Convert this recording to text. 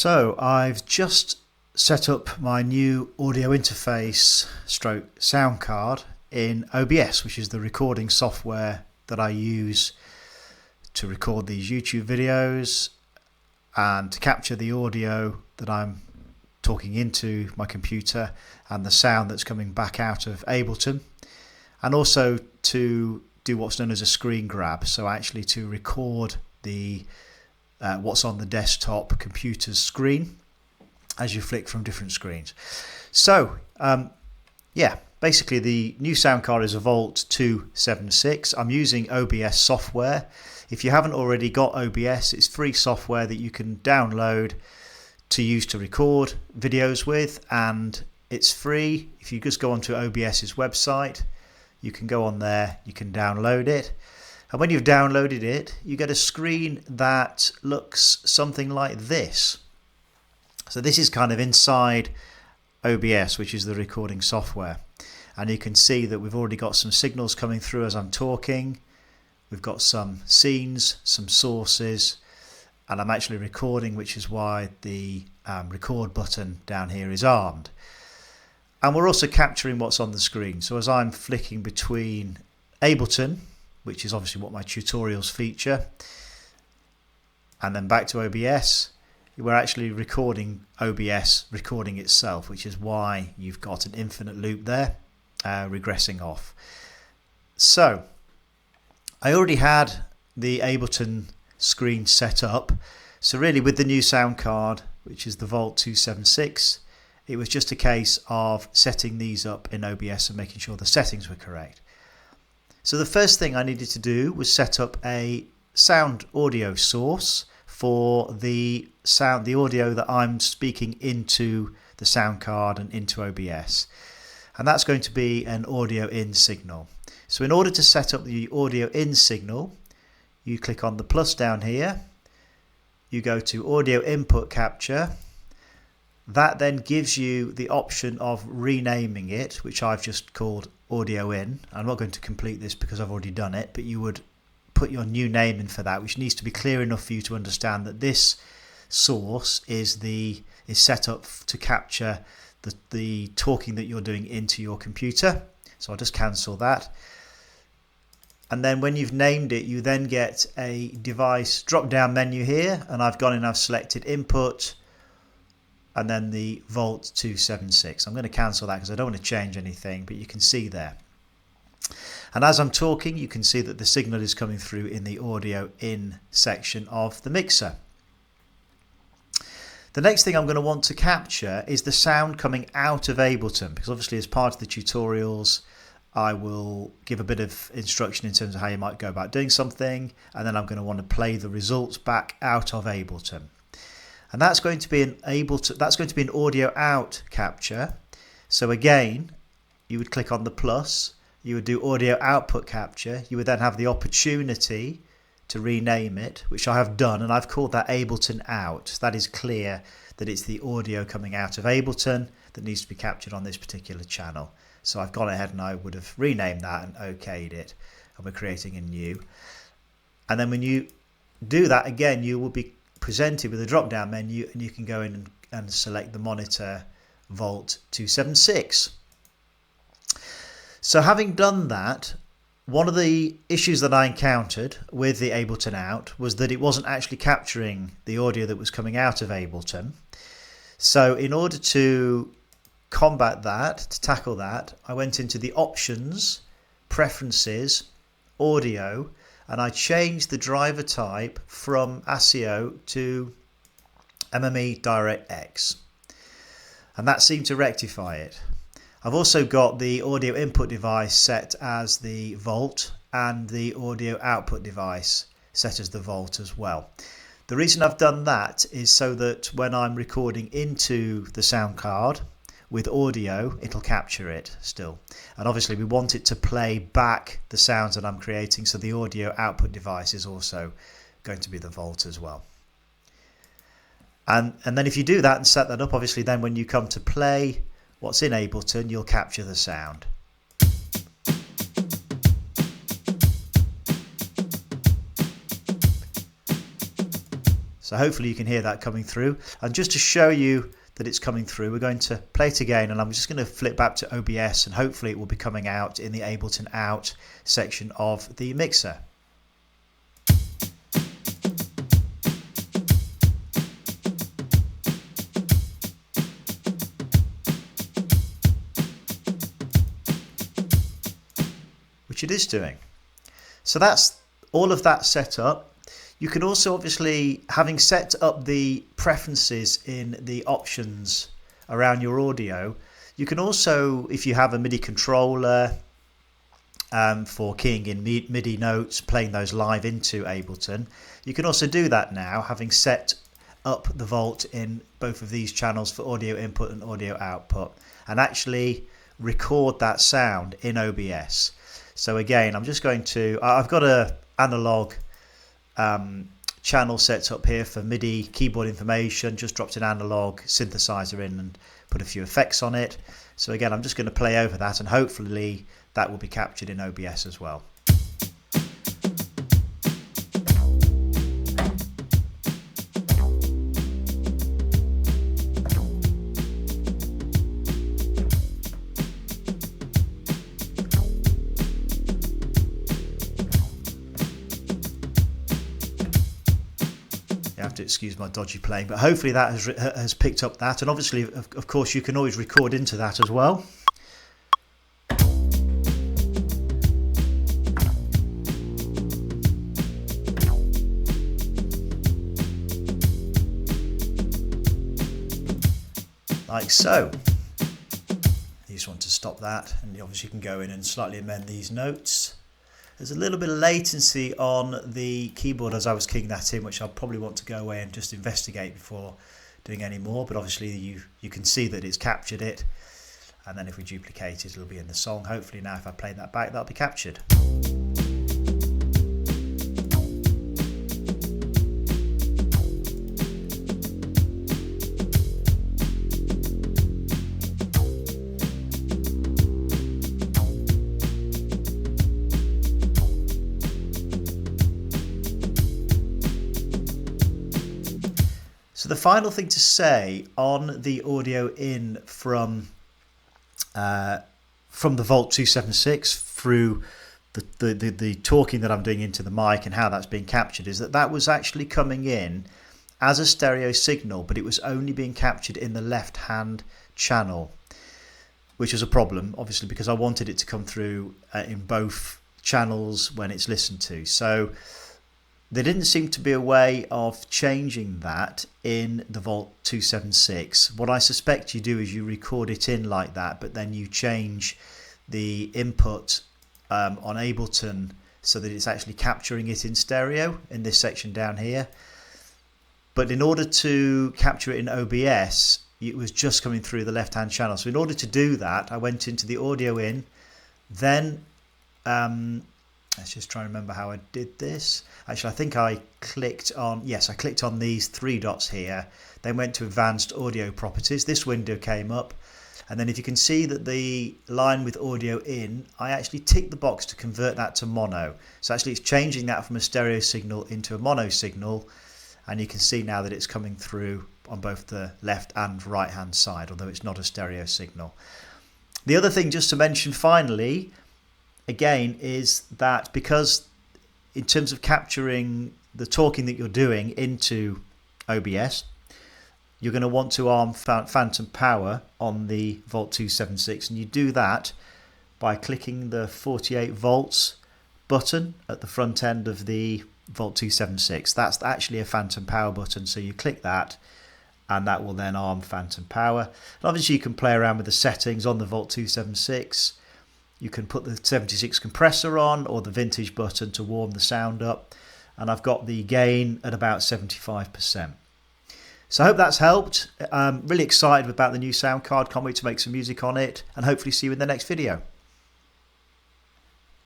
So I've just set up my new audio interface stroke sound card in OBS, which is the recording software that I use to record these YouTube videos and to capture the audio that I'm talking into my computer and the sound that's coming back out of Ableton, and also to do what's known as a screen grab, so actually to record the what's on the desktop computer's screen as you flick from different screens. So basically the new sound card is a Vault 276. I'm using OBS software. If you haven't already got OBS, it's free software that you can download to use to record videos with, and it's free. If you just go onto OBS's website, you can go on there, you can download it. And when you've downloaded it, you get a screen that looks something like this. So this is kind of inside OBS, which is the recording software. And you can see that we've already got some signals coming through as I'm talking. We've got some scenes, some sources, and I'm actually recording, which is why the record button down here is armed. And we're also capturing what's on the screen. So as I'm flicking between Ableton, which is obviously what my tutorials feature, and then back to OBS, we're actually recording OBS recording itself, which is why you've got an infinite loop there regressing off. So I already had the Ableton screen set up, so really with the new sound card, which is the Vault 276, it was just a case of setting these up in OBS and making sure the settings were correct. So the first thing I needed to do was set up a sound audio source for the audio that I'm speaking into the sound card and into OBS. And that's going to be an audio in signal. So in order to set up the audio in signal, you click on the plus down here, you go to audio input capture. That then gives you the option of renaming it, which I've just called audio in. I'm not going to complete this because I've already done it, but you would put your new name in for that, which needs to be clear enough for you to understand that this source is set up to capture the talking that you're doing into your computer. So I'll just cancel that. And then when you've named it, you then get a device drop down menu here, and I've gone and I've selected input and then the Vault 276. I'm going to cancel that because I don't want to change anything, but you can see there. And as I'm talking, you can see that the signal is coming through in the audio in section of the mixer. The next thing I'm going to want to capture is the sound coming out of Ableton, because obviously as part of the tutorials I will give a bit of instruction in terms of how you might go about doing something, and then I'm going to want to play the results back out of Ableton. And that's going to be an audio out capture. So again, you would click on the plus, you would do audio output capture, you would then have the opportunity to rename it, which I have done, and I've called that Ableton out. That is clear that it's the audio coming out of Ableton that needs to be captured on this particular channel. So I've gone ahead and I would have renamed that and okayed it, and we're creating a new. And then when you do that again, you will be presented with a drop down menu, and you can go in and select the monitor Vault 276. So having done that, one of the issues that I encountered with the Ableton out was that it wasn't actually capturing the audio that was coming out of Ableton. So in order to combat that, to tackle that, I went into the options, preferences, audio, and I changed the driver type from ASIO to MME DirectX, and that seemed to rectify it. I've also got the audio input device set as the Vault and the audio output device set as the Vault as well. The reason I've done that is so that when I'm recording into the sound card with audio, it'll capture it still. And obviously we want it to play back the sounds that I'm creating, so the audio output device is also going to be the Vault as well. And then if you do that and set that up, obviously then when you come to play what's in Ableton, you'll capture the sound. So hopefully you can hear that coming through. And just to show you that it's coming through, we're going to play it again, and I'm just going to flip back to OBS, and hopefully it will be coming out in the Ableton Out section of the mixer. Which it is doing. So that's all of that set up. You can also, obviously, having set up the preferences in the options around your audio, you can also, if you have a MIDI controller for keying in MIDI notes, playing those live into Ableton, you can also do that now, having set up the Vault in both of these channels for audio input and audio output, and actually record that sound in OBS. So again, I'm just going to, I've got a analog channel set up here for MIDI keyboard information, just dropped an analog synthesizer in and put a few effects on it. So again, I'm just going to play over that, and hopefully that will be captured in OBS as well. You have to excuse my dodgy playing, but hopefully that has picked up that, and obviously of course you can always record into that as well. Like so. You just want to stop that, and obviously you can go in and slightly amend these notes. There's a little bit of latency on the keyboard as I was keying that in, which I'll probably want to go away and just investigate before doing any more, but obviously you can see that it's captured it, and then if we duplicate it, it'll be in the song. Hopefully now if I play that back, that'll be captured. So the final thing to say on the audio in from the Vault 276 through the talking that I'm doing into the mic and how that's being captured is that was actually coming in as a stereo signal, but it was only being captured in the left hand channel, which was a problem, obviously, because I wanted it to come through in both channels when it's listened to. So there didn't seem to be a way of changing that in the Vault 276. What I suspect you do is you record it in like that, but then you change the input on Ableton so that it's actually capturing it in stereo in this section down here. But in order to capture it in OBS, it was just coming through the left-hand channel. So in order to do that, I went into the audio in, then let's just try and remember how I did this. Actually, I think I clicked on, yes, I clicked on these three dots here, then went to Advanced Audio Properties. This window came up, and then if you can see that the line with audio in, I actually ticked the box to convert that to mono. So actually it's changing that from a stereo signal into a mono signal, and you can see now that it's coming through on both the left and right hand side, although it's not a stereo signal. The other thing just to mention finally, again, is that because in terms of capturing the talking that you're doing into OBS, you're going to want to arm phantom power on the Vault 276, and you do that by clicking the 48 volts button at the front end of the Vault 276. That's actually a phantom power button, so you click that and that will then arm phantom power. And obviously you can play around with the settings on the Vault 276. You can put the 76 compressor on or the vintage button to warm the sound up, and I've got the gain at about 75%. So I hope that's helped. I'm really excited about the new sound card, can't wait to make some music on it, and hopefully see you in the next video.